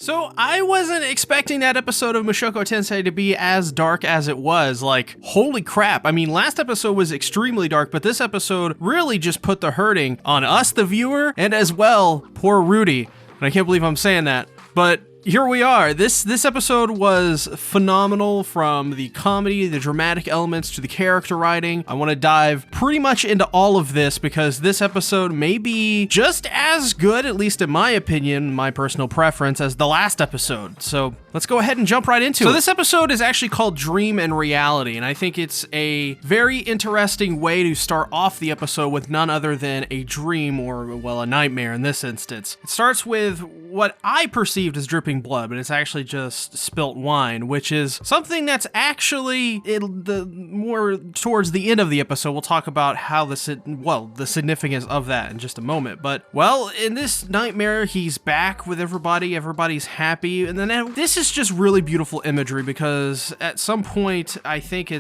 So I wasn't expecting that episode of Mushoku Tensei to be as dark as it was. Like, holy crap. I mean, last episode was extremely dark, but this episode really just put the hurting on us, the viewer, and as well, poor Rudy. And I can't believe I'm saying that, but here we are. This episode was phenomenal, from the comedy, the dramatic elements, to the character writing. I want to dive pretty much into all of this because this episode may be just as good, at least in my opinion, my personal preference, as the last episode. So let's go ahead and jump right into it. So this episode is actually called Dream and Reality, and I think it's a very interesting way to start off the episode with none other than a dream, or, well, a nightmare in this instance. It starts with what I perceived as dripping blood, but it's actually just spilt wine, which is something that's actually more towards the end of the episode. We'll talk about how the significance of that in just a moment. But, well, in this nightmare, he's back with everybody. Everybody's happy. And then this is just really beautiful imagery, because at some point, I think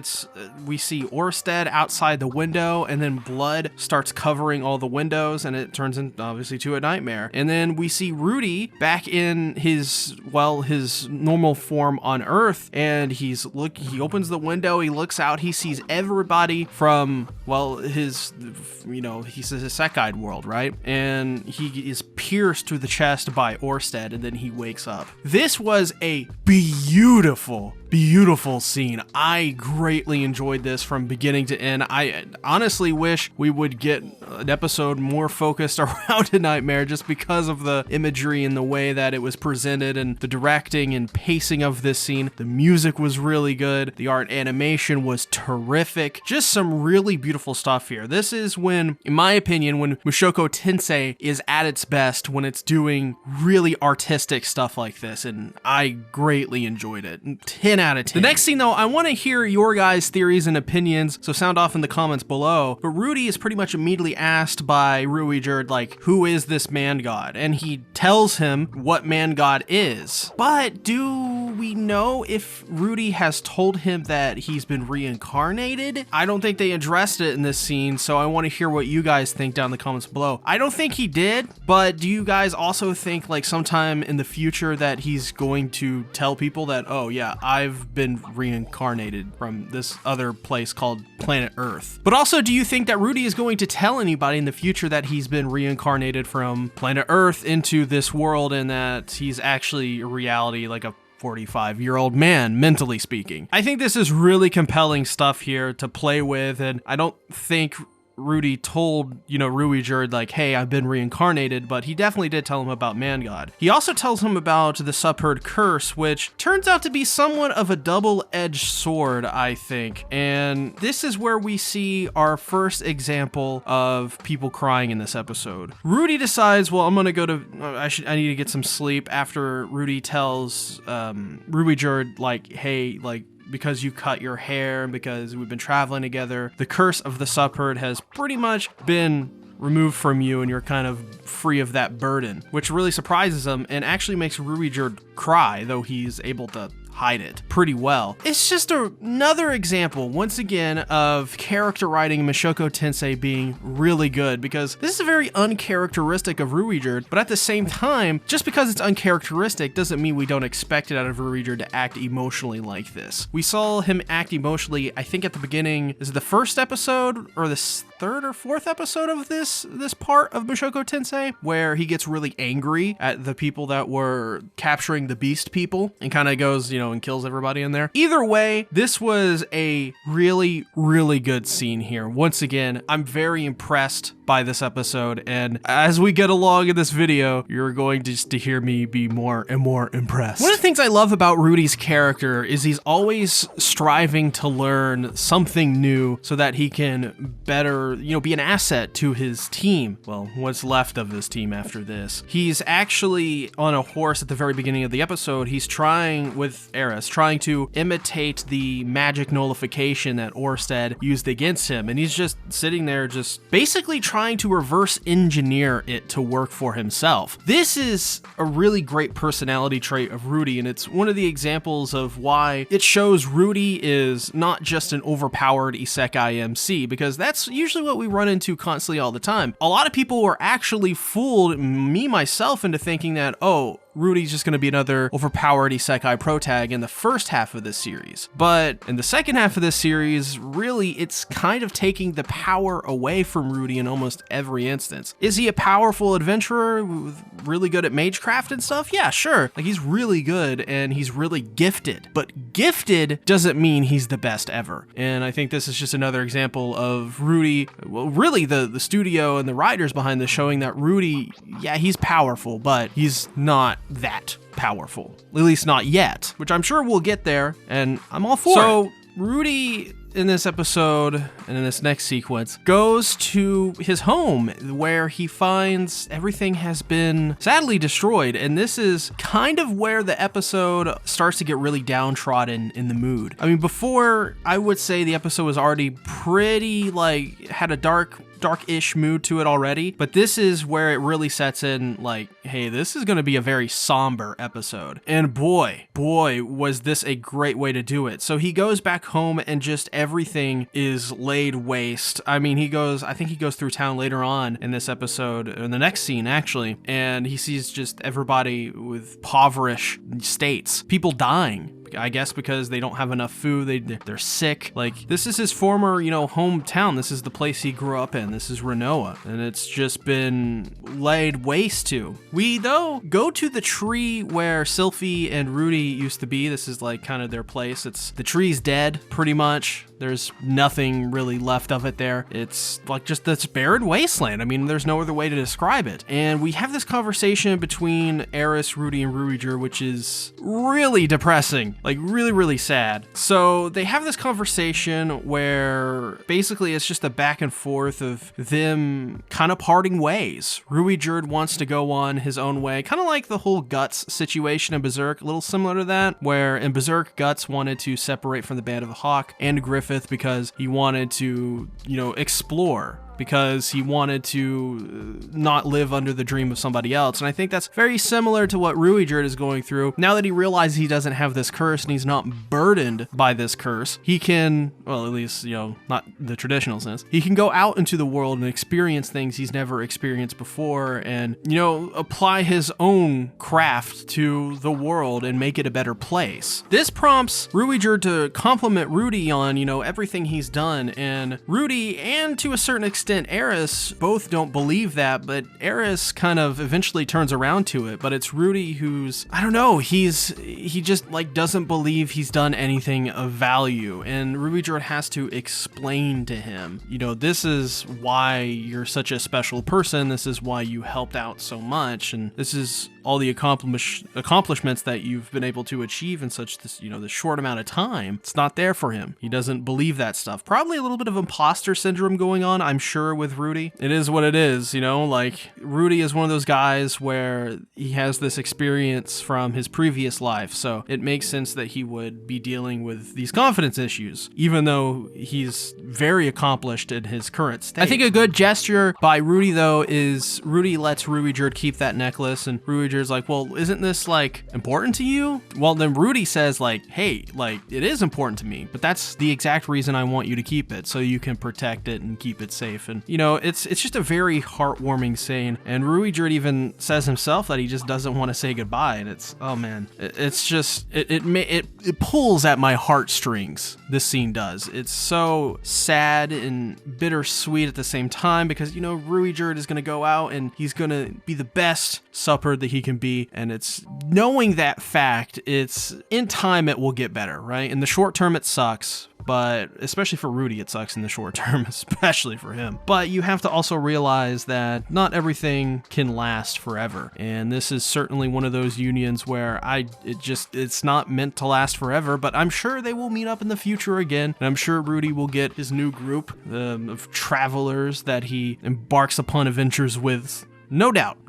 we see Orsted outside the window, and then blood starts covering all the windows, and it turns into, obviously, to a nightmare. And then we see Rudy back in his normal form on Earth, and he opens the window, he looks out, he sees everybody from, well, his Isekai world, right? And he is pierced through the chest by Orsted, and then he wakes up. This was a beautiful scene. I greatly enjoyed this from beginning to end. I honestly wish we would get an episode more focused around a nightmare, just because of the imagery and the way that it was presented, and the directing and pacing of this scene. The music was really good. The art animation was terrific. Just some really beautiful stuff here. This is when, in my opinion, when Mushoku Tensei is at its best, when it's doing really artistic stuff like this, and I greatly enjoyed it. 10 out of 10. The next scene, though, I want to hear your guys' theories and opinions, so sound off in the comments below. But Rudy is pretty much immediately asked by Ruijerd, like, who is this man god? And he tells him what man god is. But do we know if Rudy has told him that he's been reincarnated? I don't think they addressed it in this scene, so I want to hear what you guys think down in the comments below. I don't think he did, but do you guys also think, like, sometime in the future that he's going to tell people that, oh yeah, I've been reincarnated from this other place called Planet Earth? But also, do you think that Rudy is going to tell anybody in the future that he's been reincarnated from Planet Earth into this world, and that he's actually a reality, like a 45-year-old man, mentally speaking? I think this is really compelling stuff here to play with, and I don't think Rudy told, Ruijerd, like, hey, I've been reincarnated, but he definitely did tell him about Man God. He also tells him about the Subherd curse, which turns out to be somewhat of a double-edged sword, I think. And this is where we see our first example of people crying in this episode. Rudy decides, well, I'm gonna go to, I need to get some sleep, after Rudy tells Ruijerd, like, hey, like, because you cut your hair, because we've been traveling together, the curse of the Subherd has pretty much been removed from you, and you're kind of free of that burden, which really surprises him and actually makes Ruijerd cry, though he's able to hide it pretty well. It's just another example, once again, of character writing in Mushoku Tensei being really good, because this is very uncharacteristic of Ruijerd, but at the same time, just because it's uncharacteristic doesn't mean we don't expect it out of Ruijerd to act emotionally like this. We saw him act emotionally, I think at the beginning, is it the first episode, or the third or fourth episode of this part of Mushoku Tensei, where he gets really angry at the people that were capturing the beast people, and kind of goes, and kills everybody in there. Either way, this was a really, really good scene here. Once again, I'm very impressed by this episode, and as we get along in this video, you're going to hear me be more and more impressed. One of the things I love about Rudy's character is he's always striving to learn something new so that he can better, be an asset to his team. Well, what's left of his team after this. He's actually on a horse at the very beginning of the episode. He's trying with Eris, trying to imitate the magic nullification that Orsted used against him, and he's just sitting there just basically trying to reverse engineer it to work for himself. This is a really great personality trait of Rudy, and it's one of the examples of why it shows Rudy is not just an overpowered isekai MC, because that's usually what we run into constantly all the time. A lot of people were actually fooled, me myself, into thinking that, oh, Rudy's just going to be another overpowered isekai protag in the first half of this series. But in the second half of this series, really, it's kind of taking the power away from Rudy in almost every instance. Is he a powerful adventurer really good at magecraft and stuff? Yeah, sure. Like, he's really good and he's really gifted. But gifted doesn't mean he's the best ever. And I think this is just another example of Rudy, well, really the studio and the writers behind this showing that Rudy, yeah, he's powerful, but he's not that powerful. At least not yet, which I'm sure we'll get there, and I'm all for it. So Rudy in this episode and in this next sequence goes to his home where he finds everything has been sadly destroyed, and this is kind of where the episode starts to get really downtrodden in the mood. I mean, before, I would say the episode was already pretty, like, had a dark-ish mood to it already, but this is where it really sets in, like, hey, this is going to be a very somber episode. And boy, was this a great way to do it. So he goes back home and just everything is laid waste. I mean, I think he goes through town later on in this episode, in the next scene actually, and he sees just everybody with impoverished states, people dying. I guess because they don't have enough food, they're sick. Like, this is his former, hometown. This is the place he grew up in. This is Renoa, and it's just been laid waste to. We, though, go to the tree where Sylphie and Rudy used to be. This is like kind of their place. The tree's dead, pretty much. There's nothing really left of it there. It's like just this barren wasteland. I mean, there's no other way to describe it. And we have this conversation between Eris, Rudy, and Ruijerd, which is really depressing. Like, really, really sad. So they have this conversation where basically it's just a back and forth of them kind of parting ways. Ruijerd wants to go on his own way, kind of like the whole Guts situation in Berserk, a little similar to that, where in Berserk, Guts wanted to separate from the Band of the Hawk and Griffith because he wanted to, explore, because he wanted to not live under the dream of somebody else. And I think that's very similar to what Ruijerd is going through. Now that he realizes he doesn't have this curse and he's not burdened by this curse, he can, well, at least, not the traditional sense, he can go out into the world and experience things he's never experienced before and, apply his own craft to the world and make it a better place. This prompts Ruijerd to compliment Rudy on, everything he's done. And Rudy, and to a certain extent, Eris, both don't believe that, but Eris kind of eventually turns around to it. But it's Rudy who's, I don't know, he just like doesn't believe he's done anything of value, and Ruijerd has to explain to him, this is why you're such a special person, this is why you helped out so much, and this is all the accomplishments that you've been able to achieve in such this short amount of time. It's not there for him. He doesn't believe that stuff. Probably a little bit of imposter syndrome going on, I'm sure, with Rudy. It is what it is, like Rudy is one of those guys where he has this experience from his previous life, so it makes sense that he would be dealing with these confidence issues, even though he's very accomplished in his current state. I think a good gesture by Rudy, though, is Rudy lets Ruijerd keep that necklace, and Ruijerd's like, well, isn't this like important to you? Well, then Rudy says like, hey, like it is important to me, but that's the exact reason I want you to keep it, so you can protect it and keep it safe. And it's just a very heartwarming scene. And Ruijerd even says himself that he just doesn't want to say goodbye. And it's, oh man, it's just it pulls at my heartstrings. This scene does. It's so sad and bittersweet at the same time because Ruijerd is gonna go out and he's gonna be the best supper that he can be, and it's knowing that fact, it's in time it will get better, right? In the short term it sucks, but especially for Rudy it sucks in the short term, especially for him. But you have to also realize that not everything can last forever, and this is certainly one of those unions where it's not meant to last forever, but I'm sure they will meet up in the future again, and I'm sure Rudy will get his new group of travelers that he embarks upon adventures with. No doubt.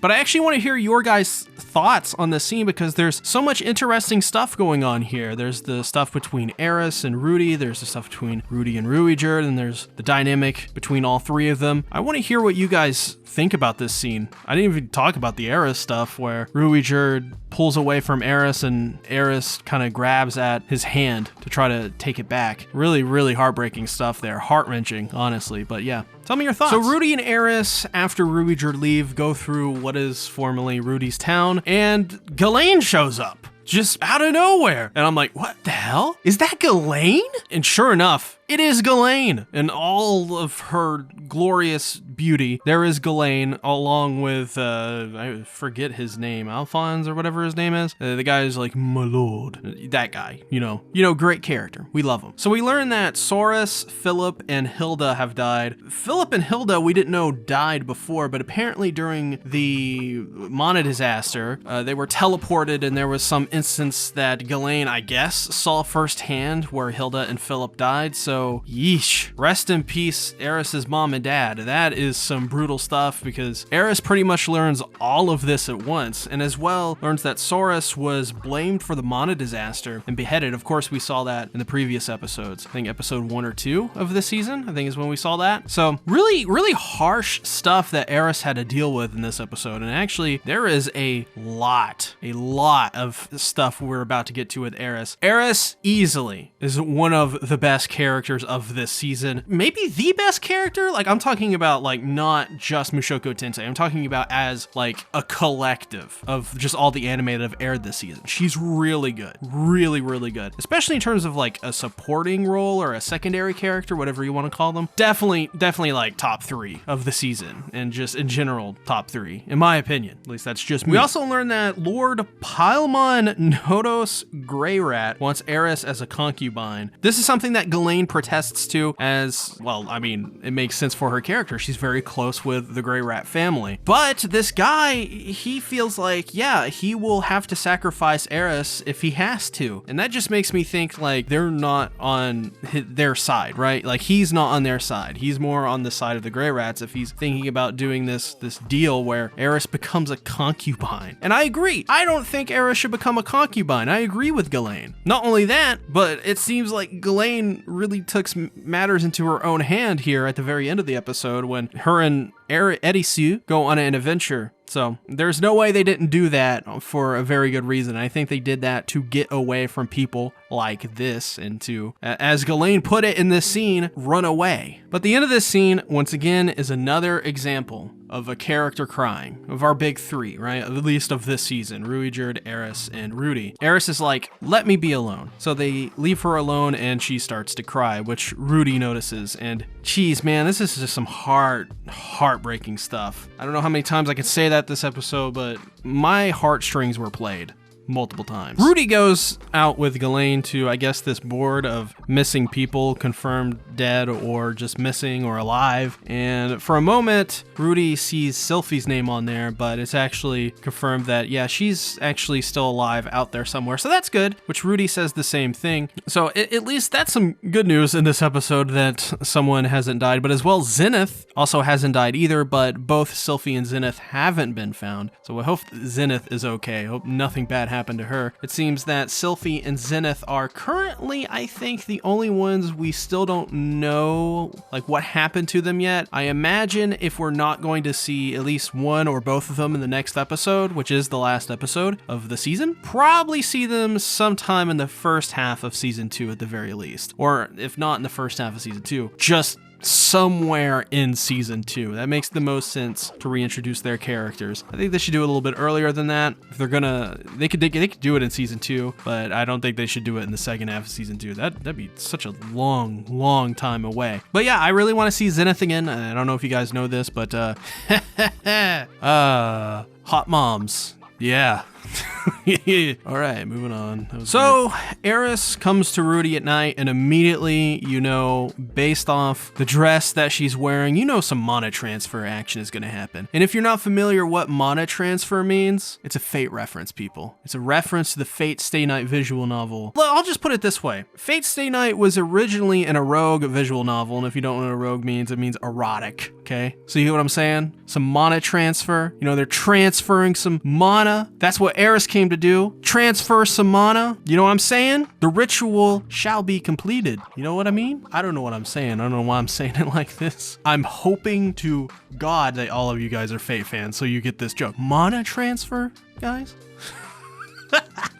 But I actually want to hear your guys' thoughts on this scene because there's so much interesting stuff going on here. There's the stuff between Eris and Rudy, there's the stuff between Rudy and Ruijerd, and there's the dynamic between all three of them. I want to hear what you guys think about this scene. I didn't even talk about the Eris stuff where Ruijerd pulls away from Eris and Eris kind of grabs at his hand to try to take it back. Really, really heartbreaking stuff there. Heart-wrenching, honestly. But yeah, Tell me your thoughts. So Rudy and Eris, after Ruijerd leave, go through what is formerly Rudy's town, and Ghislaine shows up. Just out of nowhere. And I'm like, what the hell? Is that Ghislaine? And sure enough, it is Ghislaine. In all of her glorious beauty, there is Ghislaine, along with, I forget his name, Alphonse or whatever his name is. The guy is like, my lord. That guy, you know, great character. We love him. So we learn that Soros, Philip, and Hilda have died. Philip and Hilda, we didn't know died before, but apparently during the Mana disaster, they were teleported, and there was some instance that Ghislaine, I guess, saw firsthand where Hilda and Philip died. So yeesh. Rest in peace, Eris's mom and dad. That is some brutal stuff, because Eris pretty much learns all of this at once, and as well learns that Soros was blamed for the Mana disaster and beheaded. Of course, we saw that in the previous episodes. I think episode 1 or 2 of this season, I think is when we saw that. So really, really harsh stuff that Eris had to deal with in this episode. And actually, there is a lot of stuff we're about to get to with Eris. Eris easily is one of the best characters of this season. Maybe the best character? Like, I'm talking about, like, not just Mushoku Tensei. I'm talking about as, like, a collective of just all the anime that have aired this season. She's really good. Really, really good. Especially in terms of, like, a supporting role or a secondary character, whatever you want to call them. Definitely, like, top 3 of the season. And just, in general, top 3. In my opinion. At least that's just me. We also learned that Lord Paimon Nodos Greyrat wants Eris as a concubine. This is something that Ghislaine protests to, as, well, I mean, it makes sense for her character. She's very close with the Greyrat family. But this guy, he feels like, yeah, he will have to sacrifice Eris if he has to. And that just makes me think, like, they're not on their side, right? Like, he's not on their side. He's more on the side of the Greyrats if he's thinking about doing this deal where Eris becomes a concubine. And I agree. I don't think Eris should become a concubine. I agree with Ghislaine. Not only that, but it seems like Ghislaine really took matters into her own hand here at the very end of the episode when her and Erisu go on an adventure. So there's no way they didn't do that for a very good reason. I think they did that to get away from people like this and to, as Ghislaine put it in this scene, run away. But the end of this scene, once again, is another example of a character crying, of our big 3, right? At least of this season, Ruijerd, Eris, and Rudy. Eris is like, let me be alone. So they leave her alone and she starts to cry, which Rudy notices. And geez, man, this is just some heartbreaking stuff. I don't know how many times I can say that this episode, but my heartstrings were played multiple times. Rudy goes out with Ghislaine to, I guess, this board of missing people, confirmed dead or just missing or alive. And for a moment, Rudy sees Sylphie's name on there, but it's actually confirmed that, yeah, she's actually still alive out there somewhere. So that's good, which Rudy says the same thing. So at least that's some good news in this episode that someone hasn't died, but as well, Zenith also hasn't died either, but both Sylphie and Zenith haven't been found. So I hope Zenith is okay. I hope nothing bad happened to her. It seems that Sylphie and Zenith are currently, I think, the only ones we still don't know, like, what happened to them yet. I imagine if we're not going to see at least one or both of them in the next episode, which is the last episode of the season, probably see them sometime in the first half of season 2 at the very least. Or if not in the first half of season 2, just somewhere in season 2. That makes the most sense to reintroduce their characters. I think they should do it a little bit earlier than that. If they're gonna, they could do it in season 2, but I don't think they should do it in the second half of season 2. That'd be such a long time away. But yeah, I really want to see Zenith again. I don't know if you guys know this, but hot moms. Yeah. All right, moving on. So Eris comes to Rudy at night, and immediately, you know, based off the dress that she's wearing, you know some mana transfer action is going to happen. And if you're not familiar what mana transfer means, it's a Fate reference, people. It's a reference to the Fate Stay Night visual novel. I'll just put it this way. Fate Stay Night was originally an eroge visual novel, and if you don't know what eroge means, it means erotic, okay? So you hear what I'm saying? Some mana transfer. You know, they're transferring some mana. That's what Eris came to do. Transfer some mana. You know what I'm saying? The ritual shall be completed. You know what I mean? I don't know what I'm saying. I don't know why I'm saying it like this. I'm hoping to God that all of you guys are Fate fans so you get this joke. Mana transfer, guys?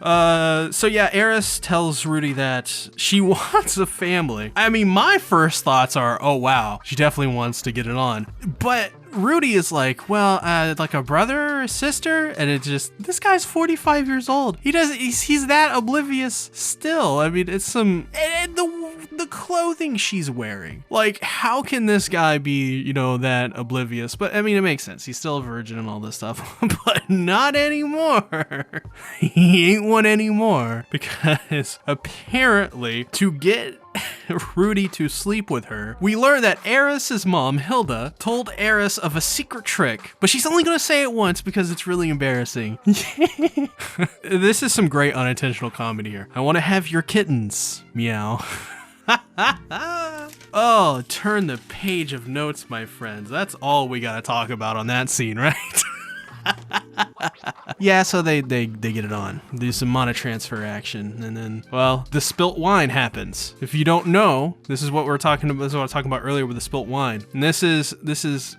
So yeah, Eris tells Rudy that she wants a family. I mean, my first thoughts are, oh wow, she definitely wants to get it on. But Rudy is like, well, like a brother or a sister? And it just, this guy's 45 years old. He's that oblivious still. I mean, it's some, and the clothing she's wearing. Like, how can this guy be, you know, that oblivious? But I mean, it makes sense. He's still a virgin and all this stuff, but not anymore. He ain't one anymore, because apparently to get Rudy to sleep with her, we learn that Eris's mom, Hilda, told Eris of a secret trick, but she's only going to say it once because it's really embarrassing. This is some great unintentional comedy here. I want to have your kittens. Meow. Oh, turn the page of notes, my friends. That's all we got to talk about on that scene, right? Yeah, so they get it on. Do some mana transfer action, and then, well, the spilt wine happens. If you don't know, this is what we're talking about. This is what I was talking about earlier with the spilt wine. And this is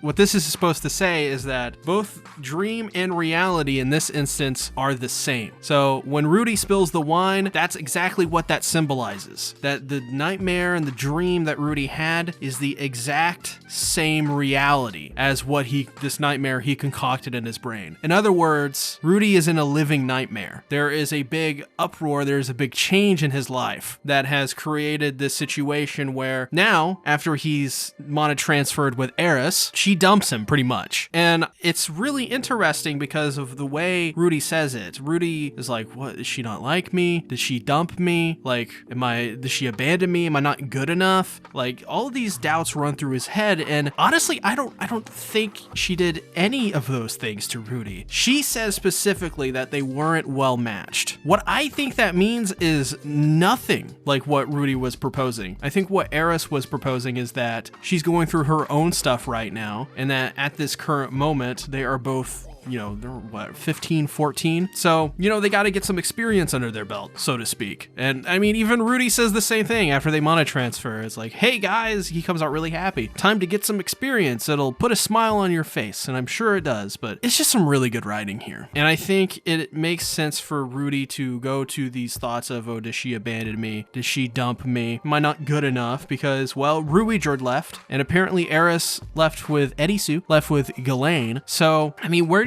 what this is supposed to say is that both dream and reality in this instance are the same. So when Rudy spills the wine, that's exactly what that symbolizes. That the nightmare and the dream that Rudy had is the exact same reality as what this nightmare he concocted in his brain. In other words, Rudy is in a living nightmare. There is a big uproar, there's a big change in his life that has created this situation where now, after he's mana transferred with Eris, she dumps him pretty much. And it's really interesting because of the way Rudy says it. Rudy is like, what, does she not like me? Did she dump me? Like, does she abandon me? Am I not good enough? Like, all of these doubts run through his head, and honestly, I don't think she did any of those things to Rudy. She says specifically that they weren't well matched. What I think that means is nothing like what Rudy was proposing. I think what Eris was proposing is that she's going through her own stuff right now, and that at this current moment, they are both, you know, they're what, 15, 14? So, you know, they got to get some experience under their belt, so to speak. And I mean, even Rudy says the same thing after they mana transfer. It's like, hey guys, he comes out really happy. Time to get some experience. It'll put a smile on your face. And I'm sure it does, but it's just some really good writing here. And I think it makes sense for Rudy to go to these thoughts of, oh, does she abandon me? Does she dump me? Am I not good enough? Because, well, Ruijerd left, and apparently Eris left with Edisu, left with Ghislaine. So, I mean, where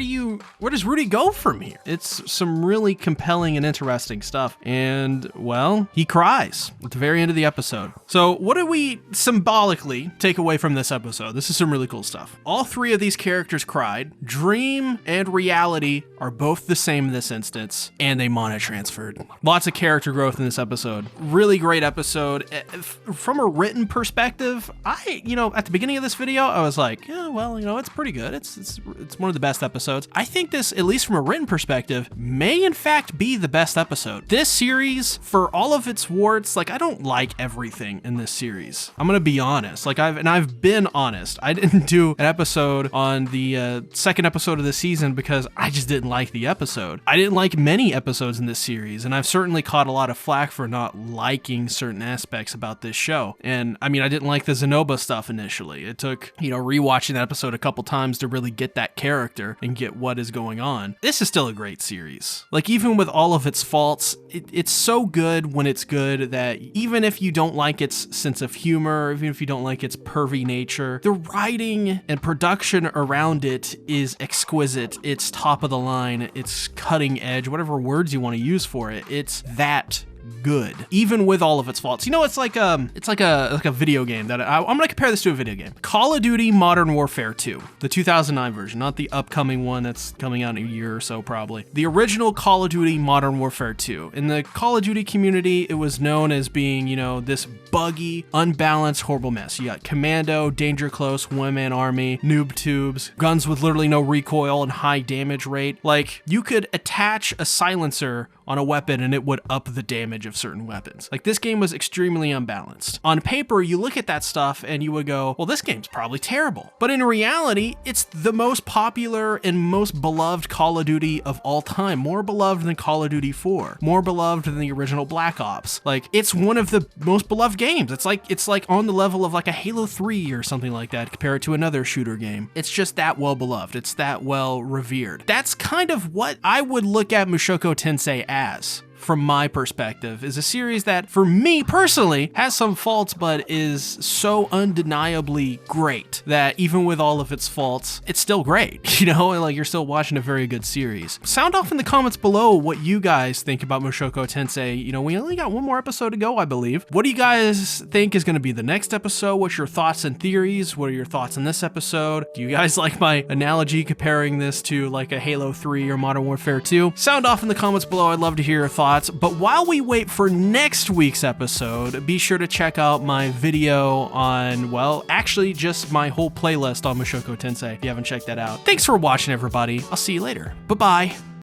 does Rudy go from here? It's some really compelling and interesting stuff. And, well, he cries at the very end of the episode. So what do we symbolically take away from this episode? This is some really cool stuff. All three of these characters cried. Dream and reality are both the same in this instance, and they mana transferred. Lots of character growth in this episode. Really great episode. From a written perspective, at the beginning of this video, I was like, yeah, well, it's pretty good. It's one of the best episodes. I think this, at least from a written perspective, may in fact be the best episode. This series, for all of its warts, like, I don't like everything in this series. I'm gonna be honest. Like, I've been honest. I didn't do an episode on the second episode of the season because I just didn't like the episode. I didn't like many episodes in this series, and I've certainly caught a lot of flack for not liking certain aspects about this show. And I mean, I didn't like the Zenoba stuff initially. It took, rewatching that episode a couple times to really get that character and get what is going on. This is still a great series. Like, even with all of its faults, it's so good when it's good that even if you don't like its sense of humor, even if you don't like its pervy nature, the writing and production around it is exquisite. It's top of the line. It's cutting edge, whatever words you want to use for it. It's that good, even with all of its faults. It's like a video game that I'm gonna compare this to a video game. Call of Duty Modern Warfare 2, the 2009 version, not the upcoming one that's coming out in a year or so probably. The original Call of Duty Modern Warfare 2. In the Call of Duty community, it was known as being, this buggy, unbalanced, horrible mess. You got Commando, Danger Close, one-man army, noob tubes, guns with literally no recoil and high damage rate. Like, you could attach a silencer on a weapon and it would up the damage damage of certain weapons. Like, this game was extremely unbalanced. On paper, you look at that stuff and you would go, well, this game's probably terrible. But in reality, it's the most popular and most beloved Call of Duty of all time. More beloved than Call of Duty 4. More beloved than the original Black Ops. Like, it's one of the most beloved games. It's like on the level of like a Halo 3 or something like that, compare it to another shooter game. It's just that well beloved. It's that well revered. That's kind of what I would look at Mushoku Tensei as. From my perspective, is a series that, for me personally, has some faults, but is so undeniably great that even with all of its faults, it's still great. You know, like, you're still watching a very good series. Sound off in the comments below what you guys think about Mushoku Tensei. You know, we only got one more episode to go, I believe. What do you guys think is going to be the next episode? What's your thoughts and theories? What are your thoughts on this episode? Do you guys like my analogy comparing this to like a Halo 3 or Modern Warfare 2? Sound off in the comments below. I'd love to hear your thoughts. But while we wait for next week's episode, be sure to check out my video on, well, actually just my whole playlist on Mushoku Tensei if you haven't checked that out. Thanks for watching, everybody. I'll see you later. Bye-bye.